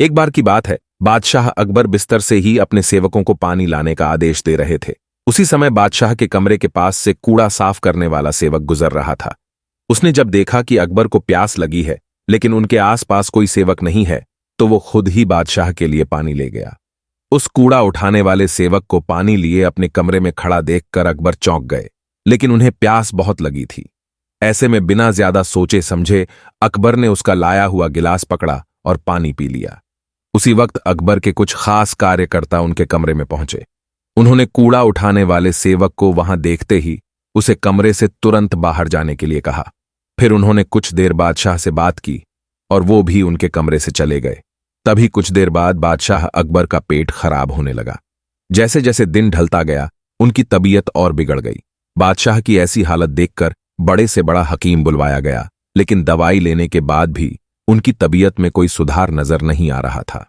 एक बार की बात है, बादशाह अकबर बिस्तर से ही अपने सेवकों को पानी लाने का आदेश दे रहे थे। उसी समय बादशाह के कमरे के पास से कूड़ा साफ करने वाला सेवक गुजर रहा था। उसने जब देखा कि अकबर को प्यास लगी है लेकिन उनके आसपास कोई सेवक नहीं है, तो वो खुद ही बादशाह के लिए पानी ले गया। उस कूड़ा उठाने वाले सेवक को पानी लिए अपने कमरे में खड़ा देखकर अकबर चौंक गए, लेकिन उन्हें प्यास बहुत लगी थी। ऐसे में बिना ज्यादा सोचे समझे अकबर ने उसका लाया हुआ गिलास पकड़ा और पानी पी लिया। उसी वक्त अकबर के कुछ खास कार्यकर्ता उनके कमरे में पहुंचे। उन्होंने कूड़ा उठाने वाले सेवक को वहां देखते ही उसे कमरे से तुरंत बाहर जाने के लिए कहा। फिर उन्होंने कुछ देर बादशाह से बात की और वो भी उनके कमरे से चले गए। तभी कुछ देर बाद बादशाह अकबर का पेट खराब होने लगा। जैसे जैसे दिन ढलता गया उनकी तबीयत और बिगड़ गई। बादशाह की ऐसी हालत देखकर बड़े से बड़ा हकीम बुलवाया गया, लेकिन दवाई लेने के बाद भी उनकी तबीयत में कोई सुधार नजर नहीं आ रहा था।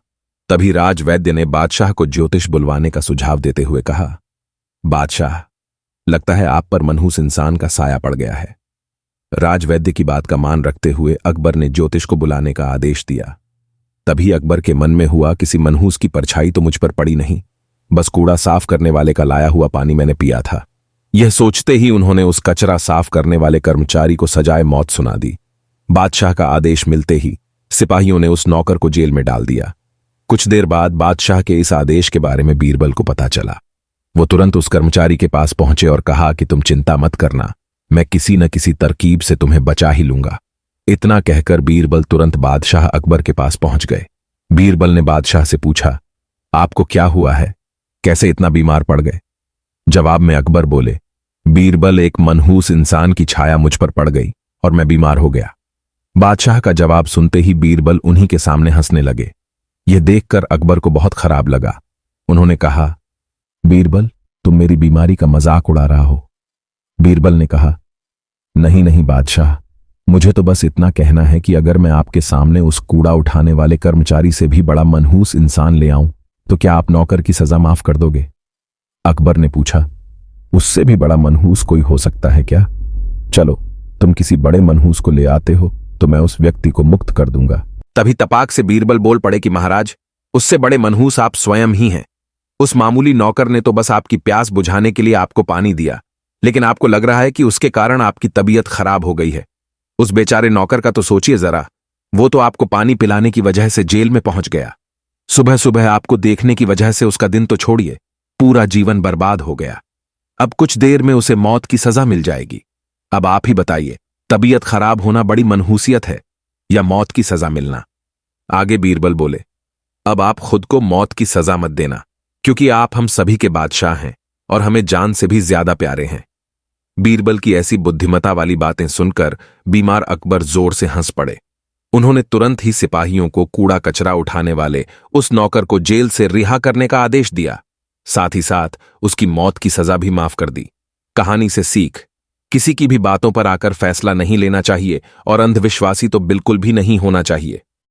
तभी राजवैद्य ने बादशाह को ज्योतिष बुलवाने का सुझाव देते हुए कहा, बादशाह, लगता है आप पर मनहूस इंसान का साया पड़ गया है। राजवैद्य की बात का मान रखते हुए अकबर ने ज्योतिष को बुलाने का आदेश दिया। तभी अकबर के मन में हुआ, किसी मनहूस की परछाई तो मुझ पर पड़ी नहीं, बस कूड़ा साफ करने वाले का लाया हुआ पानी मैंने पिया था। यह सोचते ही उन्होंने उस कचरा साफ करने वाले कर्मचारी को सजाए मौत सुना दी। बादशाह का आदेश मिलते ही सिपाहियों ने उस नौकर को जेल में डाल दिया। कुछ देर बाद बादशाह के इस आदेश के बारे में बीरबल को पता चला। वो तुरंत उस कर्मचारी के पास पहुंचे और कहा कि तुम चिंता मत करना, मैं किसी न किसी तरकीब से तुम्हें बचा ही लूंगा। इतना कहकर बीरबल तुरंत बादशाह अकबर के पास पहुंच गए। बीरबल ने बादशाह से पूछा, आपको क्या हुआ है, कैसे इतना बीमार पड़ गए? जवाब में अकबर बोले, बीरबल, एक मनहूस इंसान की छाया मुझ पर पड़ गई और मैं बीमार हो गया। बादशाह का जवाब सुनते ही बीरबल उन्हीं के सामने हंसने लगे। यह देखकर अकबर को बहुत खराब लगा। उन्होंने कहा, बीरबल, तुम मेरी बीमारी का मजाक उड़ा रहा हो। बीरबल ने कहा, नहीं नहीं बादशाह, मुझे तो बस इतना कहना है कि अगर मैं आपके सामने उस कूड़ा उठाने वाले कर्मचारी से भी बड़ा मनहूस इंसान ले आऊं तो क्या आप नौकर की सजा माफ कर दोगे? अकबर ने पूछा, उससे भी बड़ा मनहूस कोई हो सकता है क्या? चलो, तुम किसी बड़े मनहूस को ले आते हो तो मैं उस व्यक्ति को मुक्त कर दूंगा। तभी तपाक से बीरबल बोल पड़े कि महाराज, उससे बड़े मनहूस आप स्वयं ही हैं। उस मामूली नौकर ने तो बस आपकी प्यास बुझाने के लिए आपको पानी दिया, लेकिन आपको लग रहा है कि उसके कारण आपकी तबीयत खराब हो गई है। उस बेचारे नौकर का तो सोचिए जरा, वो तो आपको पानी पिलाने की वजह से जेल में पहुंच गया। सुबह सुबह आपको देखने की वजह से उसका दिन तो छोड़िए, पूरा जीवन बर्बाद हो गया। अब कुछ देर में उसे मौत की सजा मिल जाएगी। अब आप ही बताइए, तबीयत खराब होना बड़ी मनहूसियत है या मौत की सजा मिलना? आगे बीरबल बोले, अब आप खुद को मौत की सजा मत देना, क्योंकि आप हम सभी के बादशाह हैं और हमें जान से भी ज्यादा प्यारे हैं। बीरबल की ऐसी बुद्धिमता वाली बातें सुनकर बीमार अकबर जोर से हंस पड़े। उन्होंने तुरंत ही सिपाहियों को कूड़ा कचरा उठाने वाले उस नौकर को जेल से रिहा करने का आदेश दिया। साथ ही साथ उसकी मौत की सजा भी माफ कर दी। कहानी से सीख, किसी की भी बातों पर आकर फैसला नहीं लेना चाहिए और अंधविश्वासी तो बिल्कुल भी नहीं होना चाहिए।